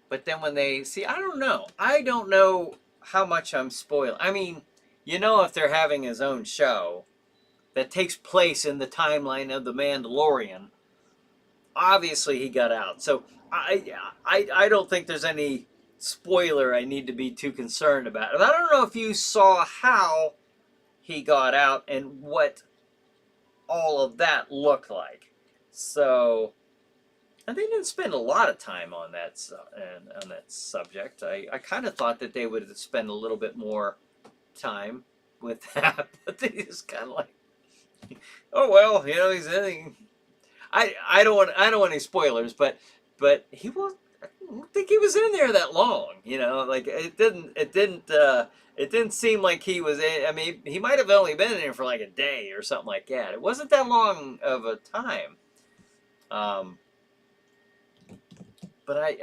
[SPEAKER 1] But then when they see, I don't know how much I'm spoiled. I mean, if they're having his own show that takes place in the timeline of The Mandalorian, obviously he got out. So I don't think there's any spoiler I need to be too concerned about. I don't know if you saw how he got out and what all of that looked like. So, and they didn't spend a lot of time on that subject. I kind of thought that they would spend a little bit more time with that, but they just kind of like, oh well, you know, he's in. I don't want any spoilers, but he was. I don't think he was in there that long. You know, like it didn't seem like he was in. I mean, he might have only been in there for like a day or something like that. It wasn't that long of a time. Um, but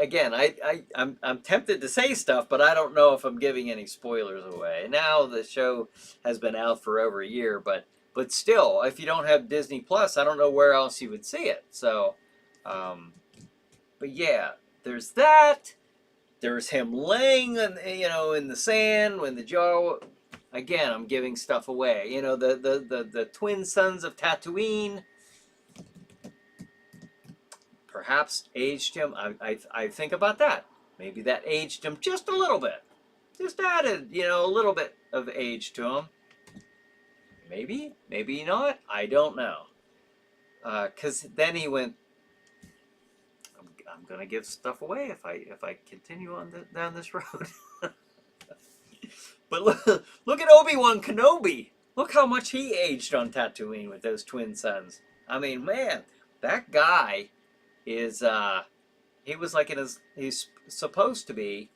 [SPEAKER 1] I'm tempted to say stuff, but I don't know if I'm giving any spoilers away. Now the show has been out for over a year, but still, if you don't have Disney Plus, I don't know where else you would see it. So, but yeah, there's that. There's him laying, in the sand when the jaw. Again, I'm giving stuff away. You know, the twin sons of Tatooine. Perhaps aged him. I think about that. Maybe that aged him just a little bit. Just added, a little bit of age to him. Maybe, maybe not. I don't know. Because then he went. I'm gonna give stuff away if I continue on down this road. But look at Obi-Wan Kenobi. Look how much he aged on Tatooine with those twin sons. I mean, man, that guy is he was like he's supposed to be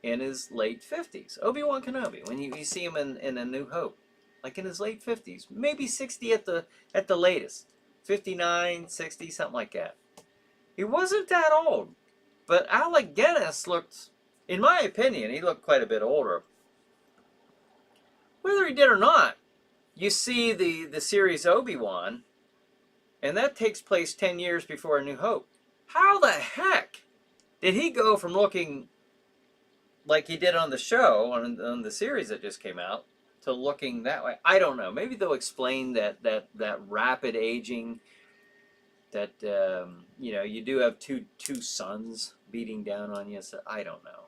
[SPEAKER 1] in his late 50s. Obi-Wan Kenobi, when you see him in A New Hope, like in his late 50s, maybe 60 at the latest, 59, 60, something like that. He wasn't that old, but Alec Guinness looked, in my opinion, he looked quite a bit older. Whether he did or not, you see the series Obi-Wan, and that takes place 10 years before A New Hope. How the heck did he go from looking like he did on the show, on the series that just came out, to looking that way? I don't know. Maybe they'll explain that rapid aging, that you do have two suns beating down on you. So I don't know.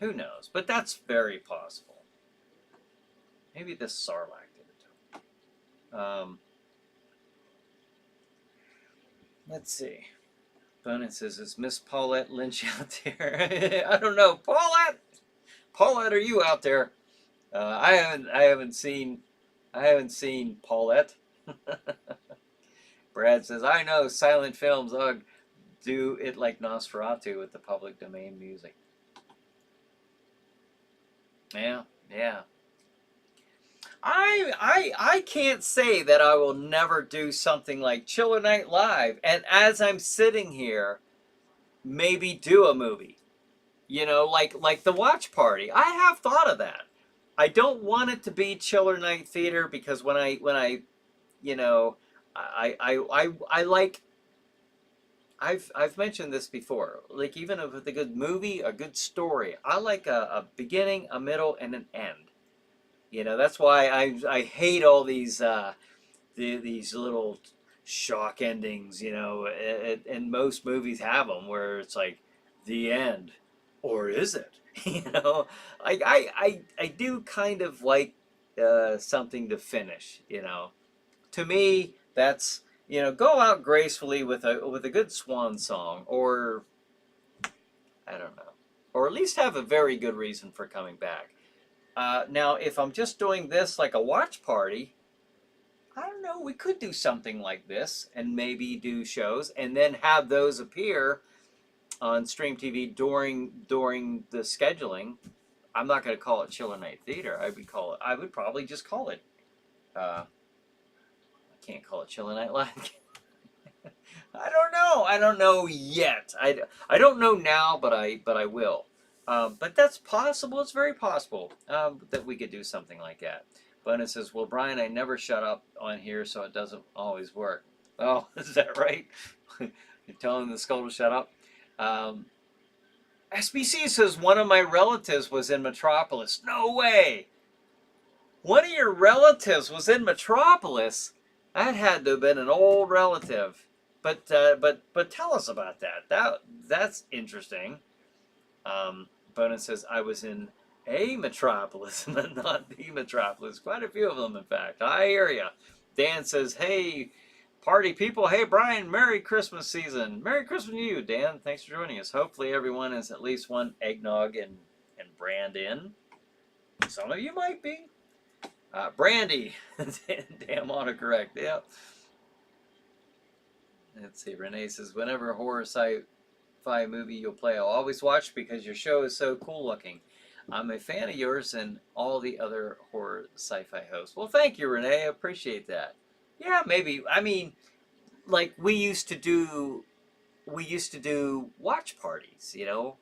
[SPEAKER 1] Who knows? But that's very possible. Maybe the Sarlacc did it too. Let's see. Bonin says, "Is Miss Paulette Lynch out there?" I don't know. Paulette, are you out there? I haven't seen Paulette. Brad says, "I know silent films do it like Nosferatu with the public domain music." Yeah. I can't say that I will never do something like ChillerNight Live, and as I'm sitting here, maybe do a movie. Like the watch party. I have thought of that. I don't want it to be ChillerNight Theater because when I I like. I've mentioned this before. Like even with a good movie, a good story, I like a beginning, a middle, and an end. That's why I hate all these little shock endings. And most movies have them where it's like the end, or is it? I do kind of like something to finish. To me, that's go out gracefully with a good swan song, or I don't know, or at least have a very good reason for coming back. Now, if I'm just doing this like a watch party, I don't know, we could do something like this and maybe do shows and then have those appear on Stream TV during the scheduling. I'm not going to call it ChillerNight Theater. I would probably just call it. I can't call it ChillerNight Live. I don't know yet. I don't know now, but I will. But that's possible. It's very possible that we could do something like that. Bonin says, "Well, Brian, I never shut up on here, so it doesn't always work." Oh, is that right? You're telling the skull to shut up? SBC says, "One of my relatives was in Metropolis." No way! One of your relatives was in Metropolis? That had to have been an old relative. But tell us about that. That's interesting. Bonin says, "I was in A Metropolis, but not the Metropolis. Quite a few of them, in fact. I hear ya. Dan says, hey, party people. Hey, Brian, Merry Christmas season. Merry Christmas to you, Dan. Thanks for joining us. Hopefully everyone is at least one eggnog and brand in. Some of you might be. Brandy. Damn autocorrect. Yep. Let's see. Renee says, whenever horror sci-fi movie you'll play, I'll always watch because your show is so cool looking. I'm a fan of yours and all the other horror sci-fi hosts. Well, thank you, Renee. I appreciate that. Yeah, maybe. I mean, like we used to do watch parties, you know.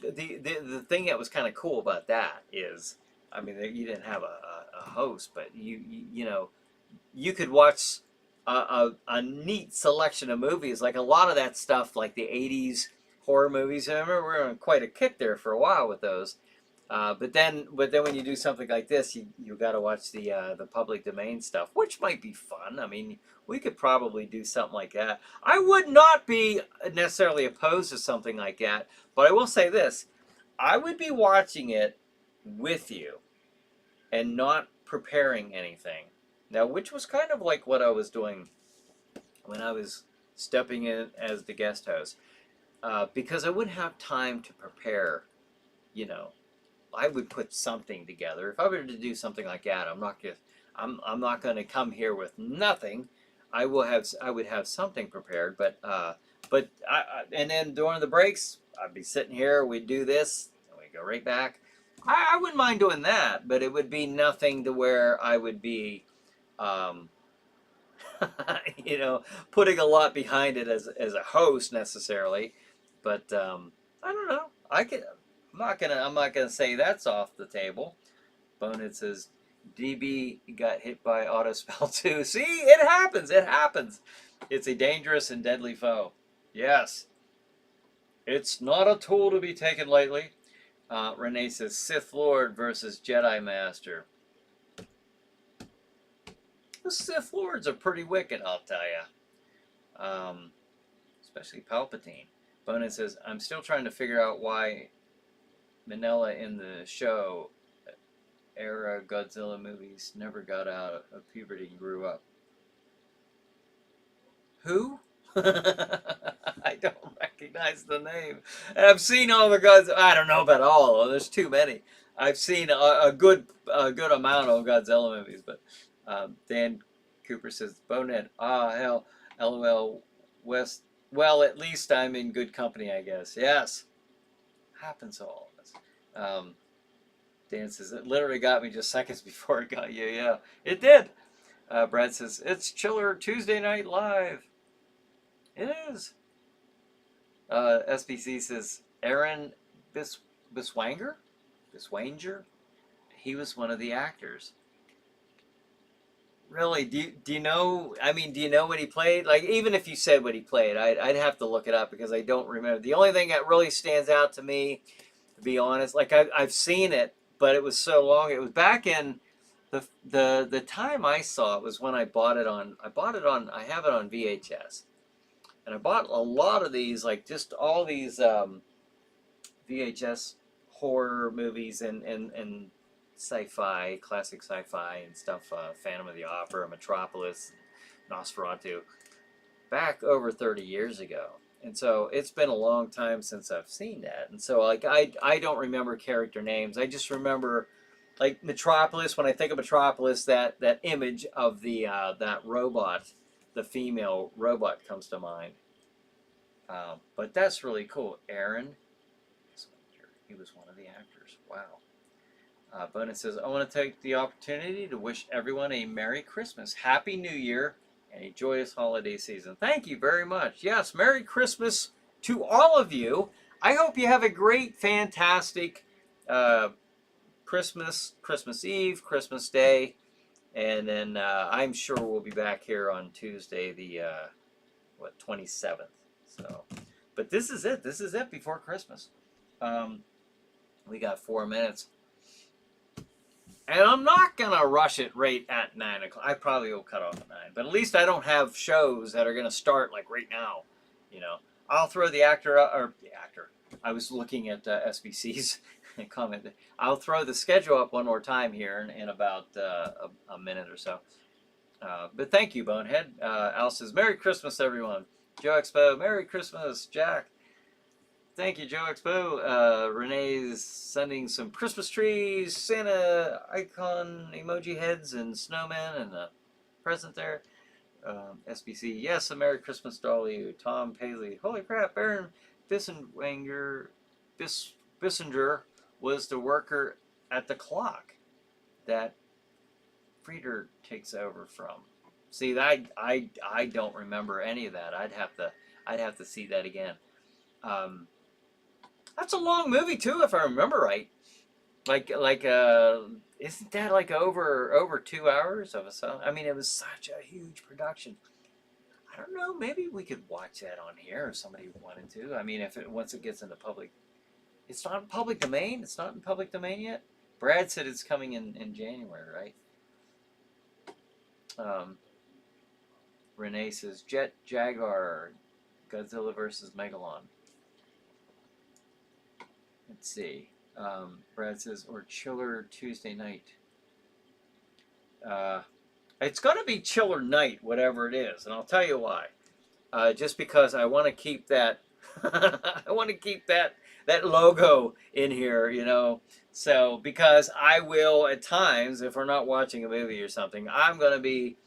[SPEAKER 1] The thing that was kind of cool about that is, I mean, you didn't have a host, but you know, you could watch a neat selection of movies, like a lot of that stuff, like the '80s horror movies. I remember we were on quite a kick there for a while with those. But then when you do something like this, you got to watch the public domain stuff, which might be fun. I mean, we could probably do something like that. I would not be necessarily opposed to something like that, but I will say this: I would be watching it with you and not preparing anything. Now, which was kind of like what I was doing when I was stepping in as the guest host, because I wouldn't have time to prepare. You know, I would put something together. If I were to do something like that, I'm not going to come here with nothing. I would have something prepared, but and then during the breaks, I'd be sitting here. We'd do this, and we go right back. I wouldn't mind doing that, but it would be nothing to where I would be, um, you know, putting a lot behind it as a host necessarily. But I don't know. I'm not gonna say that's off the table. Bonehead says DB got hit by autospell too. See, it happens. It happens. It's a dangerous and deadly foe. Yes. It's not a tool to be taken lightly. Renee says Sith Lord versus Jedi Master. The Sith Lords are pretty wicked, I'll tell you. Especially Palpatine. Bonehead says, I'm still trying to figure out why Minella in the show era Godzilla movies never got out of puberty and grew up. Who? I don't recognize the name. And I've seen all the Godzilla. I don't know about all. There's too many. I've seen a good amount of Godzilla movies, but Dan Cooper says Bonehead. Ah, hell, LOL. West. Well, at least I'm in good company, I guess. Yes, happens to all of us. Dan says it literally got me just seconds before it got you. Yeah, it did. Brad says it's Chiller Tuesday Night Live. It is. SBC says Aaron Biswanger? He was one of the actors. Really? Do you know? I mean, do you know what he played? Like, even if you said what he played, I'd have to look it up because I don't remember. The only thing that really stands out to me, to be honest, like I've seen it, but it was so long. It was back in the time I saw it was when I bought it on. I have it on VHS. And I bought a lot of these, like just all these VHS horror movies and sci-fi, classic sci-fi and stuff, Phantom of the Opera, Metropolis, Nosferatu, back over 30 years ago. And so it's been a long time since I've seen that. And so like I don't remember character names. I just remember like Metropolis. When I think of Metropolis, that image of the that robot, the female robot, comes to mind. But that's really cool. Aaron, he was one of the actors. Wow. Bonehead says, I want to take the opportunity to wish everyone a Merry Christmas, Happy New Year, and a joyous holiday season. Thank you very much. Yes, Merry Christmas to all of you. I hope you have a great, fantastic Christmas Eve, Christmas Day, and then I'm sure we'll be back here on Tuesday, the 27th. So, but this is it. This is it before Christmas. We got 4 minutes. And I'm not going to rush it right at 9 o'clock. I probably will cut off at 9. But at least I don't have shows that are going to start like right now. You know, I'll throw the I was looking at SBC's comment. I'll throw the schedule up one more time here in about a minute or so. But thank you, Bonehead. Al says, Merry Christmas, everyone. Joe Expo, Merry Christmas, Jack. Thank you, Joe Expo. Renee's sending some Christmas trees, Santa icon emoji heads, and snowmen, and a present there. SBC, yes, a Merry Christmas to all of you. Tom Paley, holy crap, Baron Bissinger was the worker at the clock that Frieder takes over from. See, I don't remember any of that. I'd have to see that again. That's a long movie too, if I remember right. Isn't that like over 2 hours of a song? I mean, it was such a huge production. I don't know. Maybe we could watch that on here if somebody wanted to. I mean, once it gets into public, it's not in public domain. It's not in public domain yet. Brad said it's coming in January, right? Renee says Jet Jaguar, Godzilla versus Megalon. Let's see. Brad says, or Chiller Tuesday night. It's going to be ChillerNight, whatever it is, and I'll tell you why. Just because I want to keep that, I want to keep that logo in here, you know. So because I will at times, if we're not watching a movie or something, I'm going to be,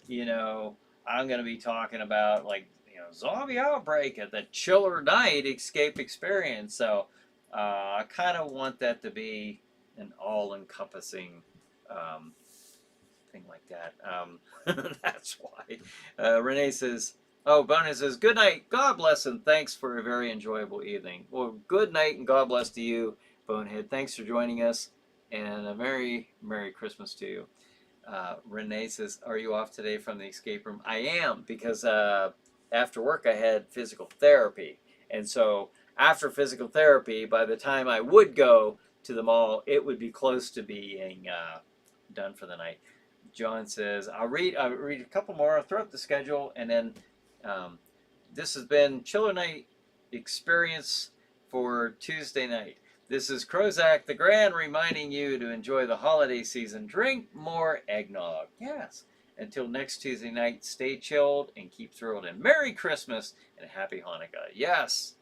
[SPEAKER 1] you know, I'm going to be talking about like, you know, zombie outbreak at the ChillerNight escape experience. So I kind of want that to be an all-encompassing thing like that. That's why. Renee says, oh, Bonehead says, good night. God bless and thanks for a very enjoyable evening. Well, good night and God bless to you, Bonehead. Thanks for joining us. And a Merry Christmas to you. Renee says, are you off today from the escape room? I am, because after work I had physical therapy. And so after physical therapy, by the time I would go to the mall, it would be close to being done for the night. John says, I'll read a couple more, I'll throw up the schedule, and then this has been ChillerNight Experience for Tuesday night. This is Crozak the Grand reminding you to enjoy the holiday season. Drink more eggnog. Yes. Until next Tuesday night, stay chilled and keep thrilled. And Merry Christmas and Happy Hanukkah. Yes.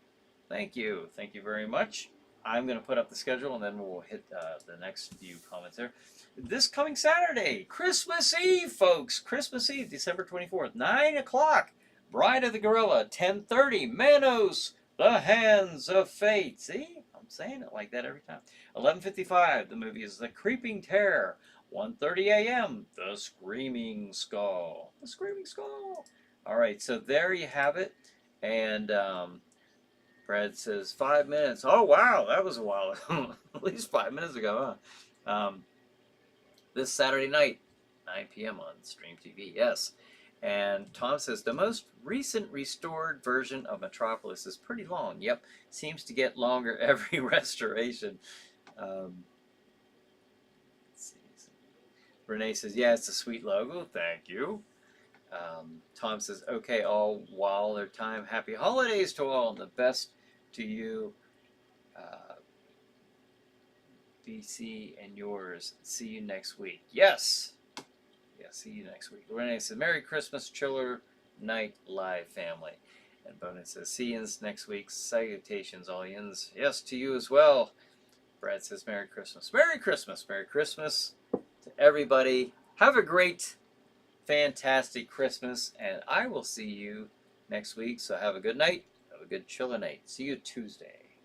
[SPEAKER 1] Thank you. Thank you very much. I'm going to put up the schedule and then we'll hit the next few comments there. This coming Saturday, Christmas Eve, folks. Christmas Eve, December 24th, 9 o'clock. Bride of the Gorilla, 10:30. Manos, The Hands of Fate. See? I'm saying it like that every time. 11:55, the movie is The Creeping Terror. 1:30 a.m., The Screaming Skull. The Screaming Skull. All right, so there you have it. And Brad says 5 minutes. Oh, wow, that was a while ago. At least 5 minutes ago, huh? This Saturday night, 9 p.m. on Stream TV. Yes. And Tom says, the most recent restored version of Metropolis is pretty long. Yep, seems to get longer every restoration. Let's see. Renee says, yeah, it's a sweet logo. Thank you. Tom says, okay, all while their time. Happy holidays to all and the best to you. BC and yours. See you next week. Yes. Yeah, see you next week. Renee says, Merry Christmas, ChillerNight Live family. And Bonin says, see you next week. Salutations, audience. Yes, to you as well. Brad says, Merry Christmas. Merry Christmas. Merry Christmas to everybody. Have a great, fantastic Christmas. And I will see you next week. So have a good night. Have a good ChillerNight. See you Tuesday.